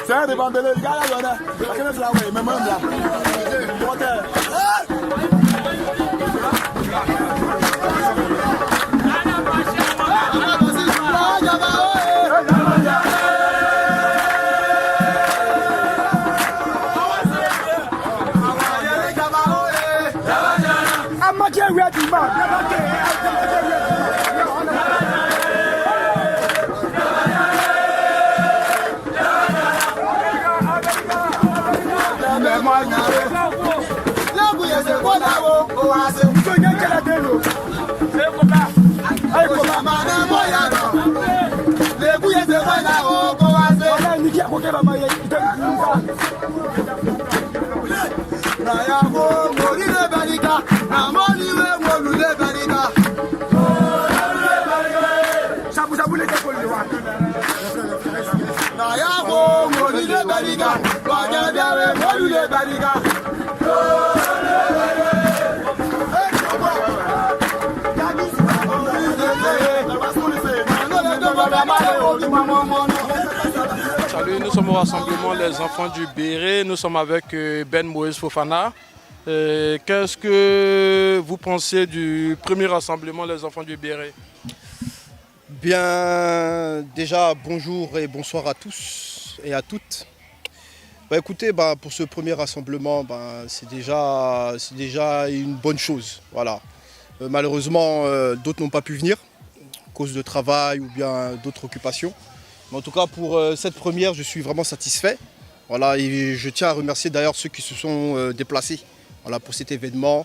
C'est un débandé, les gars, là, même là. Salut, nous sommes au rassemblement Les Enfants du Béret. Nous sommes avec Ben Moïse Fofana. Qu'est-ce que vous pensez du premier rassemblement Les Enfants du Béret? Bien, déjà bonjour et bonsoir à tous et à toutes. Écoutez, pour ce premier rassemblement, c'est déjà une bonne chose. Voilà. Malheureusement, d'autres n'ont pas pu venir à cause de travail ou bien d'autres occupations. Mais en tout cas, pour cette première, je suis vraiment satisfait. Voilà, et je tiens à remercier d'ailleurs ceux qui se sont déplacés, voilà, pour cet événement.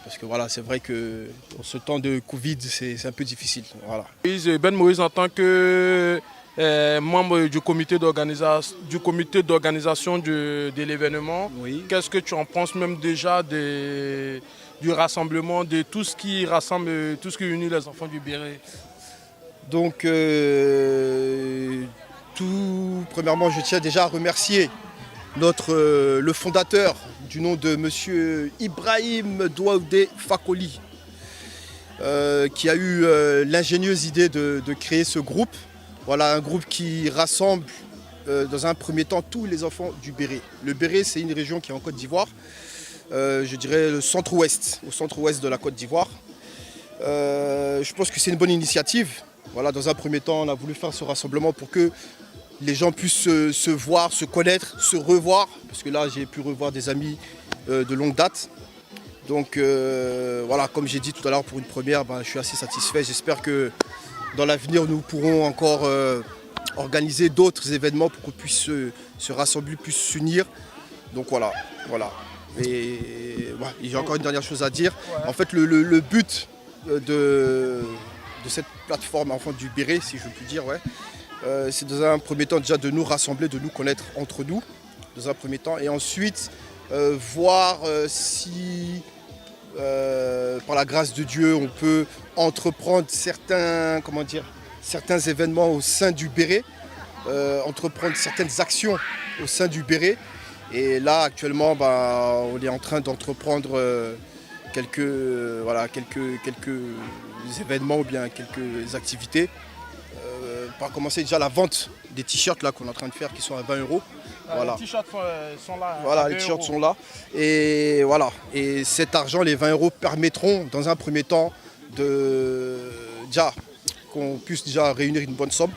Parce que voilà, c'est vrai que en ce temps de Covid, c'est un peu difficile. Voilà. Ben Moïse, en tant que membre du comité d'organisation de l'événement, oui. Qu'est-ce que tu en penses même déjà du rassemblement, de tout ce qui rassemble, tout ce qui unit les enfants du Béret? Donc, premièrement, je tiens déjà à remercier le fondateur du nom de M. Ibrahim Douaoudé Fakoli, qui a eu l'ingénieuse idée de créer ce groupe. Voilà, un groupe qui rassemble dans un premier temps tous les enfants du Béret. Le Béret, c'est une région qui est en Côte d'Ivoire, je dirais le centre-ouest, au centre-ouest de la Côte d'Ivoire. Je pense que c'est une bonne initiative. Voilà, dans un premier temps, on a voulu faire ce rassemblement pour que les gens puissent se voir, se connaître, se revoir. Parce que là, j'ai pu revoir des amis de longue date. Donc voilà, comme j'ai dit tout à l'heure pour une première, je suis assez satisfait. J'espère que dans l'avenir, nous pourrons encore organiser d'autres événements pour qu'on puisse se rassembler, puisse s'unir. Donc voilà. Et j'ai encore une dernière chose à dire. En fait, le but de cette plateforme Enfants du Béret, si je puis dire, c'est dans un premier temps déjà de nous rassembler, de nous connaître entre nous, dans un premier temps, et ensuite voir si par la grâce de Dieu on peut entreprendre certains événements au sein du Béret, entreprendre certaines actions au sein du Béret. Et là actuellement on est en train d'entreprendre quelques événements ou bien quelques activités. Par commencer déjà la vente des t-shirts là qu'on est en train de faire qui sont à 20 €. Voilà. Les t-shirts sont là. Voilà, les t-shirts sont là. Et voilà. Et cet argent, les 20 € permettront dans un premier temps qu'on puisse déjà réunir une bonne somme.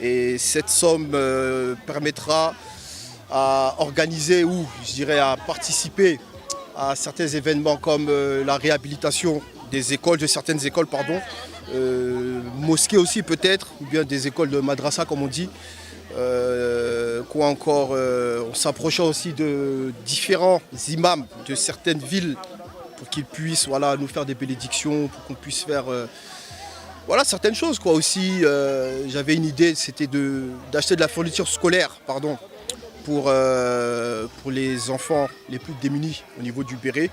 Et cette somme permettra à organiser ou je dirais à participer à certains événements comme la réhabilitation des écoles, de certaines écoles, mosquées aussi peut-être, ou bien des écoles de madrasa comme on dit. Quoi encore, on s'approchant aussi de différents imams de certaines villes pour qu'ils puissent nous faire des bénédictions, pour qu'on puisse faire certaines choses aussi. J'avais une idée, c'était d'acheter de la fourniture scolaire pour les enfants les plus démunis au niveau du Béret.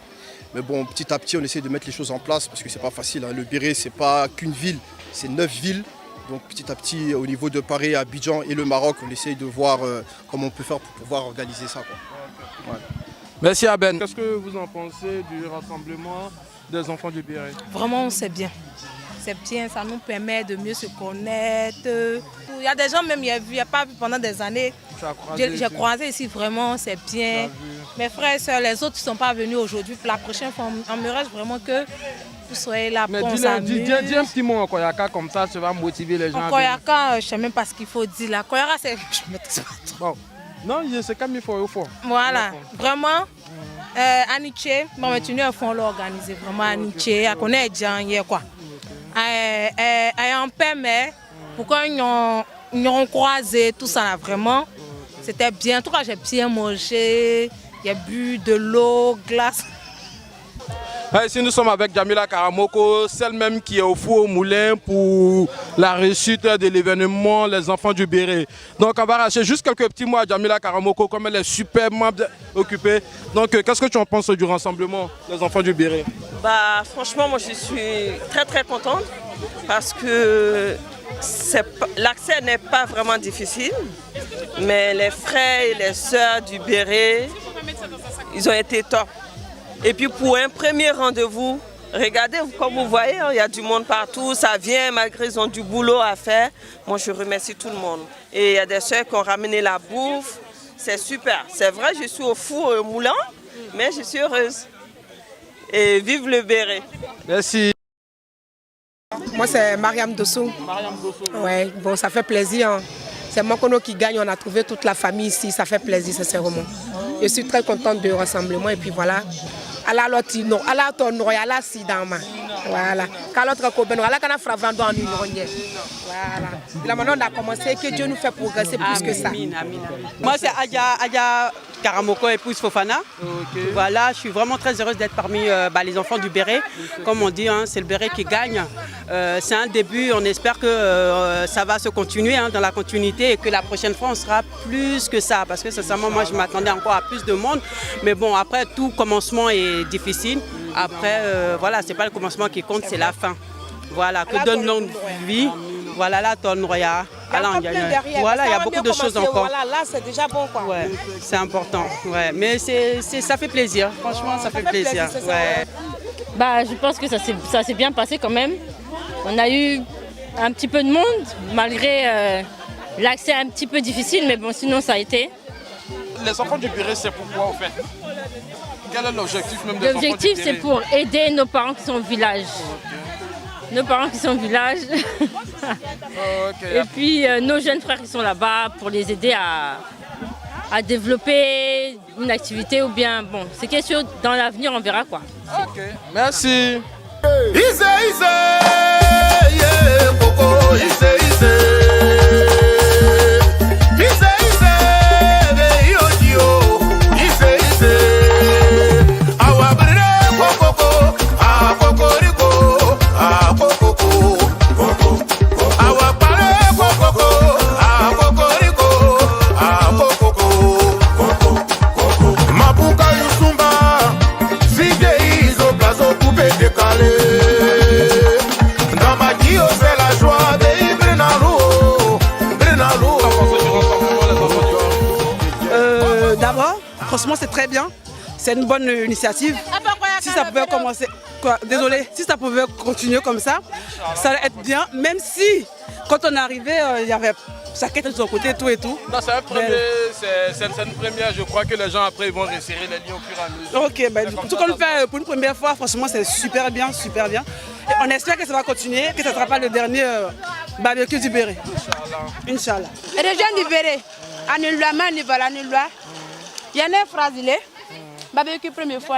Mais bon, petit à petit, on essaie de mettre les choses en place parce que c'est pas facile. Le Béret, c'est pas qu'une ville, c'est 9 villes. Donc petit à petit, au niveau de Paris, Abidjan et le Maroc, on essaye de voir comment on peut faire pour pouvoir organiser ça. Ouais. Merci à Ben. Qu'est-ce que vous en pensez du rassemblement des enfants du Béret? Vraiment, c'est bien. c'est bien, ça nous permet de mieux se connaître. Il y a des gens même, il n'y a pas vu pendant des années. J'ai croisé ici, vraiment, c'est bien. Mes frères et sœurs, les autres ne sont pas venus aujourd'hui. Pour la prochaine fois, on me reste vraiment que vous soyez là pour dis un petit mot en Koyaka, comme ça va motiver les gens. En Koyaka, je ne sais même pas ce qu'il faut dire là. Koyaka, c'est... Bon. Non, c'est comme il faut. Voilà, vraiment. Aniché, bon, mais tu nous font l'organiser vraiment Aniché, à connaître Jean hier quoi. On permet pourquoi ils ont croisé tout ça là vraiment. C'était bien, en tout cas j'ai bien mangé, j'ai bu de l'eau, glace. Ici nous sommes avec Djamila Karamoko, celle même qui est au four au moulin pour la réussite de l'événement Les Enfants du Béret. Donc on va arracher juste quelques petits mots à Djamila Karamoko comme elle est superbement occupée. Donc qu'est-ce que tu en penses du rassemblement Les Enfants du Béret? Bah franchement moi je suis très contente parce que l'accès n'est pas vraiment difficile, mais les frères et les sœurs du Béret, ils ont été top. Et puis pour un premier rendez-vous, regardez, comme vous voyez, il y a du monde partout, ça vient malgré qu'ils ont du boulot à faire. Moi je remercie tout le monde. Et il y a des soeurs qui ont ramené la bouffe, c'est super. C'est vrai, je suis au four au moulin, mais je suis heureuse. Et vive le Béret. Merci. Moi c'est Mariam Dosso. Ouais, bon ça fait plaisir. C'est Mokono qui gagne, on a trouvé toute la famille ici, ça fait plaisir sincèrement. Je suis très contente du rassemblement et puis voilà. Voilà. La maintenant on a commencé, que Dieu nous fait progresser plus que ça. Moi c'est Adja Karamoko, épouse Fofana. Okay. Voilà, je suis vraiment très heureuse d'être parmi les enfants du Béret. Comme on dit, hein, c'est le Béret qui gagne. C'est un début, on espère que ça va se continuer dans la continuité et que la prochaine fois on sera plus que ça. Parce que sincèrement, moi je m'attendais encore à plus de monde. Mais bon, après tout commencement est difficile. Après, voilà, c'est pas le commencement qui compte, c'est la fin. Voilà, que donne longue vie. Voilà, la tonne royale. Voilà, il y a beaucoup de choses encore. Voilà, là, c'est déjà bon, quoi. Ouais, c'est important. Ouais. Mais ça fait plaisir. Franchement, ça fait plaisir. Ouais. Bah, je pense que ça s'est bien passé quand même. On a eu un petit peu de monde, malgré l'accès un petit peu difficile, mais bon, sinon ça a été. Les enfants du Béret, c'est pourquoi en fait? Quel est l'objectif même des enfants du Béret? L'objectif, c'est pour aider nos parents qui sont au village. Nos parents qui sont au village. Et puis nos jeunes frères qui sont là-bas pour les aider à développer une activité ou bien, bon, c'est question dans l'avenir, on verra quoi. Ok, merci. Franchement, c'est très bien. C'est une bonne initiative. Si ça pouvait commencer, si ça pouvait continuer comme ça, ça allait être bien. Même si, quand on est arrivé, il y avait chacun de son côté, tout et tout. Non, c'est une première. Je crois que les gens après ils vont resserrer les liens au fur et à mesure. Ok, tout qu'on le fait pour une première fois, franchement, c'est super bien, super bien. Et on espère que ça va continuer, que ce ne sera pas le dernier barbecue du Béret. Inch'Allah. Région du Béret, il y a une phrase, barbecue première fois.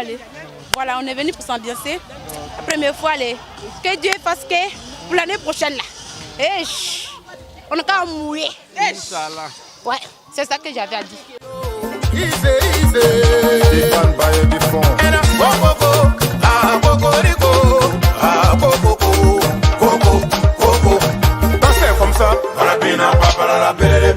Voilà, on est venu pour s'ambiancer. La première fois, que Dieu fasse que pour l'année prochaine, là. On a qu'à mourir. Inch'Allah. Ouais, c'est ça que j'avais à dire. Comme ça, la pina, papa, la belle,